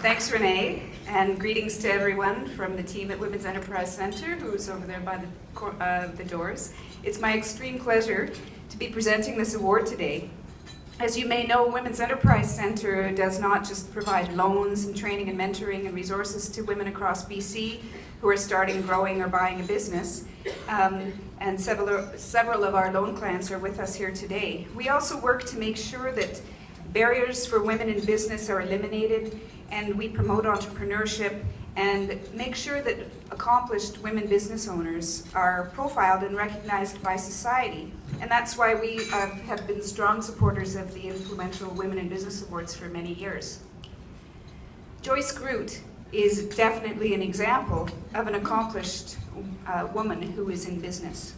Thanks, Renee, and greetings to everyone from the team at Women's Enterprise Centre, who's over there by the doors. It's my extreme pleasure to be presenting this award today. As you may know, Women's Enterprise Centre does not just provide loans and training and mentoring and resources to women across BC who are starting, growing, or buying a business. And several of our loan clients are with us here today. We also work to make sure that barriers for women in business are eliminated, and we promote entrepreneurship and make sure that accomplished women business owners are profiled and recognized by society. And that's why we have been strong supporters of the influential Women in Business Awards for many years. Joyce Groote is definitely an example of an accomplished woman who is in business.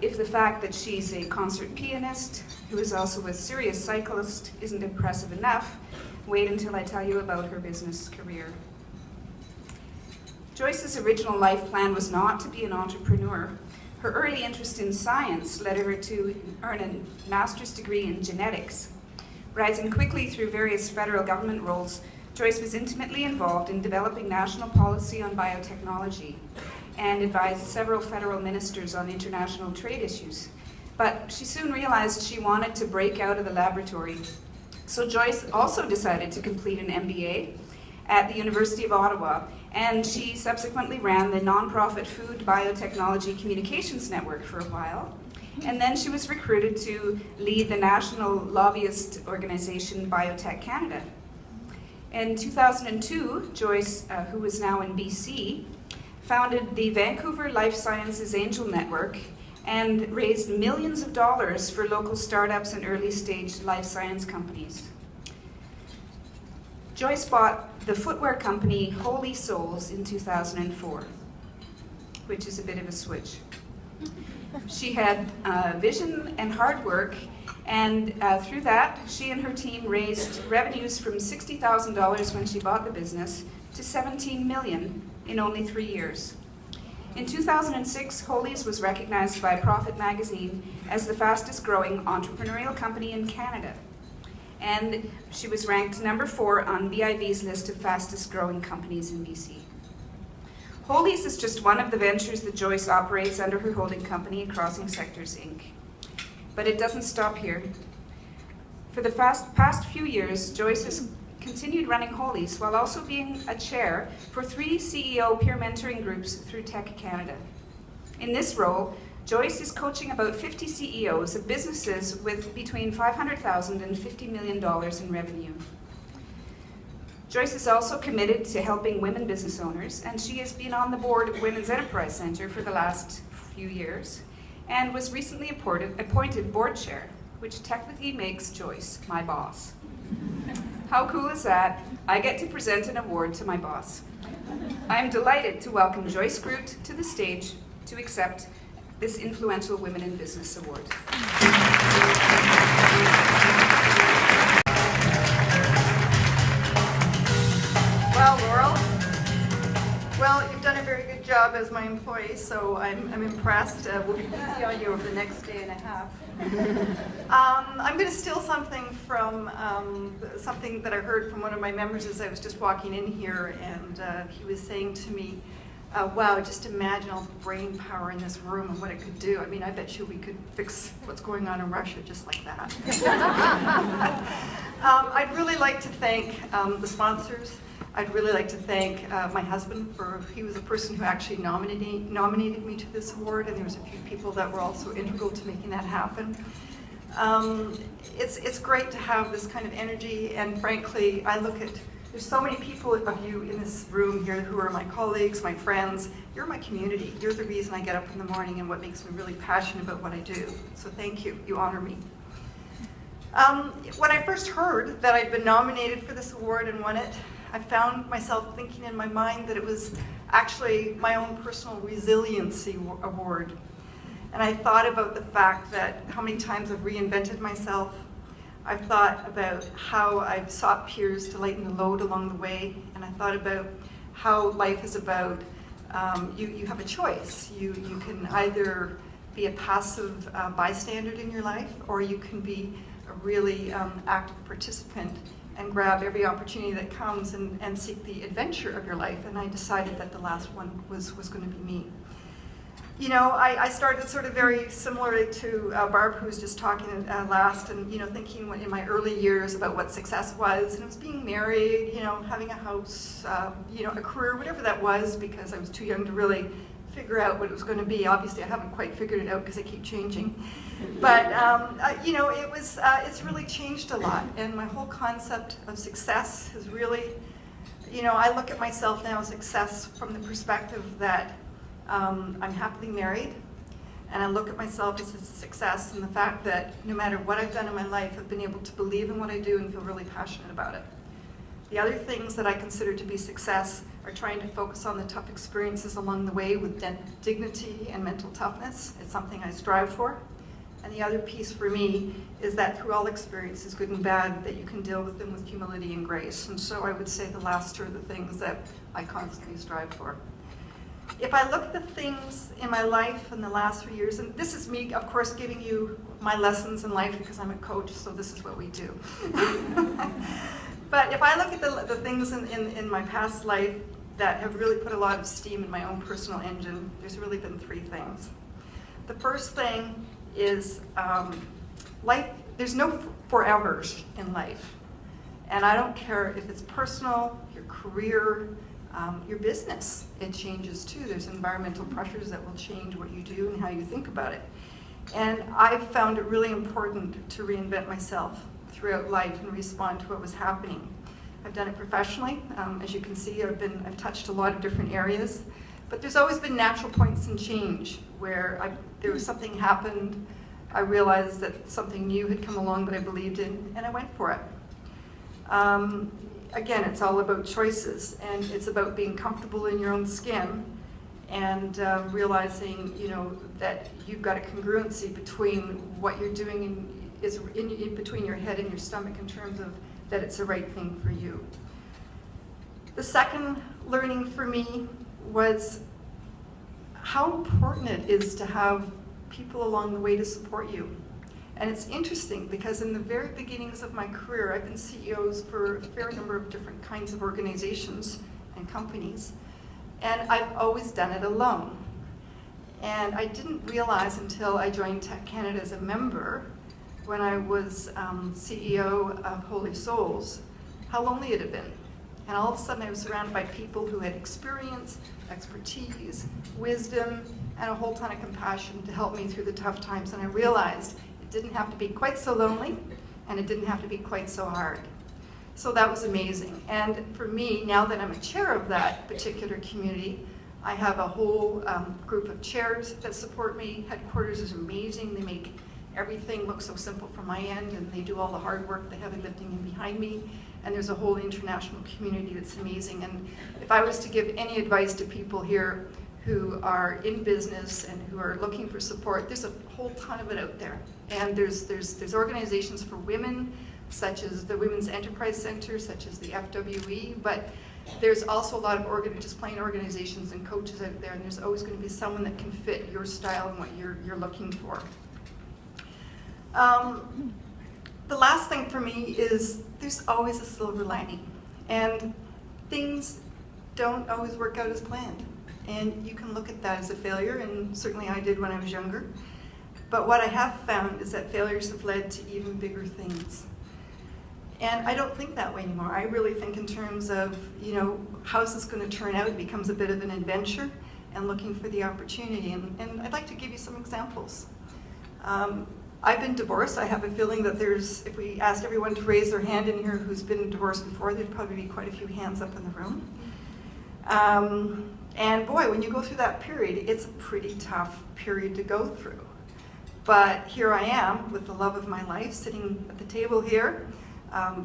If the fact that she's a concert pianist, who is also a serious cyclist, isn't impressive enough, wait until I tell you about her business career. Joyce's original life plan was not to be an entrepreneur. Her early interest in science led her to earn a master's degree in genetics. Rising quickly through various federal government roles, Joyce was intimately involved in developing national policy on biotechnology and advised several federal ministers on international trade issues. But she soon realized she wanted to break out of the laboratory. So Joyce also decided to complete an MBA at the University of Ottawa, and she subsequently ran the nonprofit Food Biotechnology Communications Network for a while. And then she was recruited to lead the national lobbyist organization Biotech Canada. In 2002, Joyce, who is now in BC, founded the Vancouver Life Sciences Angel Network and raised millions of dollars for local startups and early-stage life science companies. Joyce bought the footwear company Holy Souls in 2004, which is a bit of a switch. She had vision and hard work, and through that, she and her team raised revenues from $60,000 when she bought the business to $17 million in only 3 years. In 2006, Holy's was recognized by Profit magazine as the fastest growing entrepreneurial company in Canada. And she was ranked number 4 on BIV's list of fastest growing companies in BC. Holy's is just one of the ventures that Joyce operates under her holding company, Crossing Sectors, Inc. But it doesn't stop here. For the past few years, Joyce has continued running Holy's while also being a chair for 3 CEO peer mentoring groups through Tech Canada. In this role, Joyce is coaching about 50 CEOs of businesses with between $500,000 and $50 million in revenue. Joyce is also committed to helping women business owners, and she has been on the board of Women's Enterprise Centre for the last few years and was recently appointed board chair, which technically makes Joyce my boss. How cool is that? I get to present an award to my boss. I am delighted to welcome Joyce Groote to the stage to accept this Influential Women in Business Award. Well, Laurel, well, you've done a very good job as my employee, so I'm impressed. We'll be busy on you over the next day and a half. I'm going to steal something from something that I heard from one of my members as I was just walking in here, and he was saying to me, wow, just imagine all the brain power in this room and what it could do. I mean, I bet you we could fix what's going on in Russia just like that. I'd really like to thank the sponsors. I'd really like to thank my husband he was the person who actually nominated me to this award, and there was a few people that were also integral to making that happen. It's great to have this kind of energy, and frankly, there's so many people of you in this room here who are my colleagues, my friends. You're my community. You're the reason I get up in the morning and what makes me really passionate about what I do. So thank you. You honor me. When I first heard that I'd been nominated for this award and won it, I found myself thinking in my mind that it was actually my own personal resiliency award. And I thought about the fact that how many times I've reinvented myself. I've thought about how I've sought peers to lighten the load along the way, and I thought about how life is about, you have a choice. You can either be a passive bystander in your life, or you can be a really active participant and grab every opportunity that comes and seek the adventure of your life. And I decided that the last one was going to be me. You know, I started sort of very similarly to Barb, who was just talking last, and, you know, thinking in my early years about what success was, and it was being married, you know, having a house, you know, a career, whatever that was, because I was too young to really figure out what it was going to be. Obviously, I haven't quite figured it out because I keep changing. But, you know, it's really changed a lot, and my whole concept of success has really, you know, I look at myself now as success from the perspective that I'm happily married, and I look at myself as a success in the fact that no matter what I've done in my life, I've been able to believe in what I do and feel really passionate about it. The other things that I consider to be success are trying to focus on the tough experiences along the way with dignity and mental toughness. It's something I strive for. And the other piece for me is that through all experiences, good and bad, that you can deal with them with humility and grace. And so I would say the last two are the things that I constantly strive for. If I look at the things in my life in the last 3 years, and this is me, of course, giving you my lessons in life because I'm a coach, so this is what we do. But if I look at the things in my past life that have really put a lot of steam in my own personal engine, there's really been 3 things. The first thing is life, there's no forevers in life. And I don't care if it's personal, your career, your business, it changes too. There's environmental pressures that will change what you do and how you think about it. And I've found it really important to reinvent myself throughout life and respond to what was happening. I've done it professionally. As you can see, I've touched a lot of different areas. But there's always been natural points in change where there was something happened, I realized that something new had come along that I believed in, and I went for it. Again, it's all about choices, and it's about being comfortable in your own skin and realizing, you know, that you've got a congruency between what you're doing in between your head and your stomach in terms of that it's the right thing for you. The second learning for me was how important it is to have people along the way to support you. And it's interesting because in the very beginnings of my career, I've been CEOs for a fair number of different kinds of organizations and companies, and I've always done it alone. And I didn't realize until I joined Tech Canada as a member, when I was CEO of Holy Souls, how lonely it had been. And all of a sudden I was surrounded by people who had experience, expertise, wisdom, and a whole ton of compassion to help me through the tough times. And I realized it didn't have to be quite so lonely, and it didn't have to be quite so hard. So that was amazing. And for me, now that I'm a chair of that particular community, I have a whole group of chairs that support me. Headquarters is amazing. They make everything look so simple from my end, and they do all the hard work, the heavy lifting in behind me. And there's a whole international community that's amazing. And if I was to give any advice to people here who are in business and who are looking for support, there's a whole ton of it out there. And there's organizations for women, such as the Women's Enterprise Center, such as the FWE, but there's also a lot of just plain organizations and coaches out there, and there's always going to be someone that can fit your style and what you're looking for. The last thing for me is there's always a silver lining, and things don't always work out as planned. And you can look at that as a failure, and certainly I did when I was younger. But what I have found is that failures have led to even bigger things. And I don't think that way anymore. I really think in terms of, you know, how's this going to turn out? It becomes a bit of an adventure and looking for the opportunity. And I'd like to give you some examples. I've been divorced. I have a feeling that if we asked everyone to raise their hand in here who's been divorced before, there'd probably be quite a few hands up in the room. And boy, when you go through that period, it's a pretty tough period to go through. But here I am with the love of my life sitting at the table here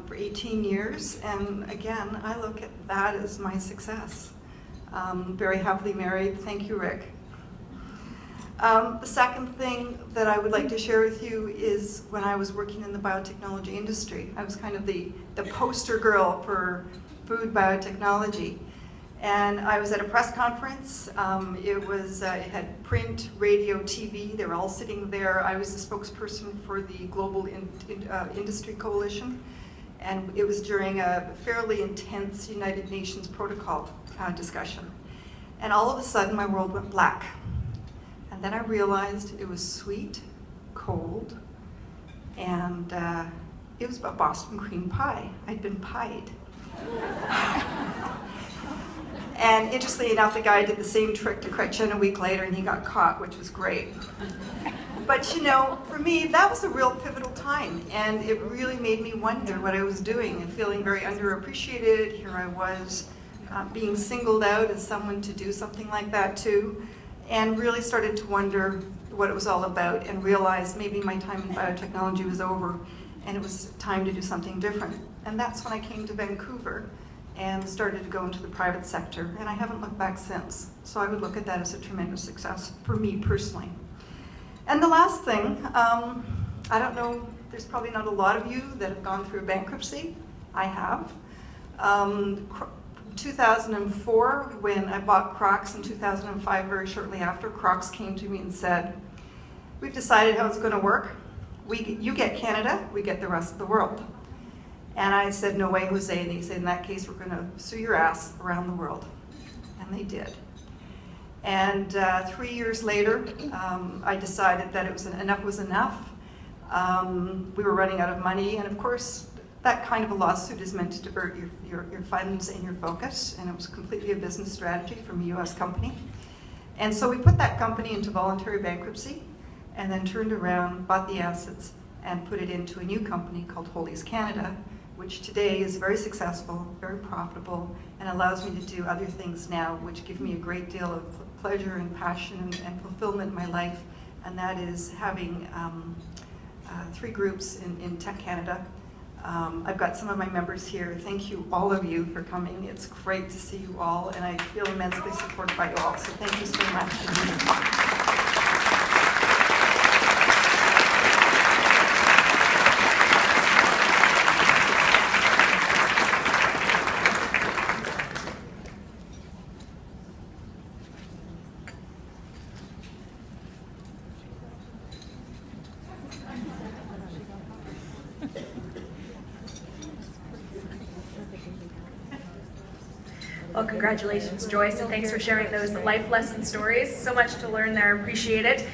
for 18 years. And again, I look at that as my success. Very happily married. Thank you, Rick. The second thing that I would like to share with you is when I was working in the biotechnology industry. I was kind of the poster girl for food biotechnology. And I was at a press conference. It had print, radio, TV. They were all sitting there. I was the spokesperson for the Global Industry Coalition. And it was during a fairly intense United Nations protocol discussion. And all of a sudden, my world went black. And then I realized it was sweet, cold, and it was about Boston cream pie. I'd been pied. And interestingly enough, the guy did the same trick to Gretchen a week later, and he got caught, which was great. But you know, for me, that was a real pivotal time, and it really made me wonder what I was doing and feeling very underappreciated. Here I was being singled out as someone to do something like that too, and really started to wonder what it was all about and realized maybe my time in biotechnology was over and it was time to do something different. And that's when I came to Vancouver and started to go into the private sector, and I haven't looked back since. So I would look at that as a tremendous success for me personally. And the last thing, I don't know, there's probably not a lot of you that have gone through bankruptcy. I have. 2004, when I bought Crocs in 2005, very shortly after, Crocs came to me and said, we've decided how it's going to work. You get Canada, we get the rest of the world. And I said, no way, Jose. And they said, in that case, we're going to sue your ass around the world. And they did. And 3 years later, I decided that enough was enough. We were running out of money, and of course, that kind of a lawsuit is meant to divert your funds and your focus, and it was completely a business strategy from a US company. And so we put that company into voluntary bankruptcy, and then turned around, bought the assets, and put it into a new company called Holly's Canada, which today is very successful, very profitable, and allows me to do other things now, which give me a great deal of pleasure and passion and fulfillment in my life, and that is having 3 groups in Tech Canada. I've got some of my members here. Thank you, all of you, for coming. It's great to see you all, and I feel immensely supported by you all, so thank you so much. Well, congratulations, Joyce, and thanks for sharing those life lesson stories. So much to learn there. Appreciate it.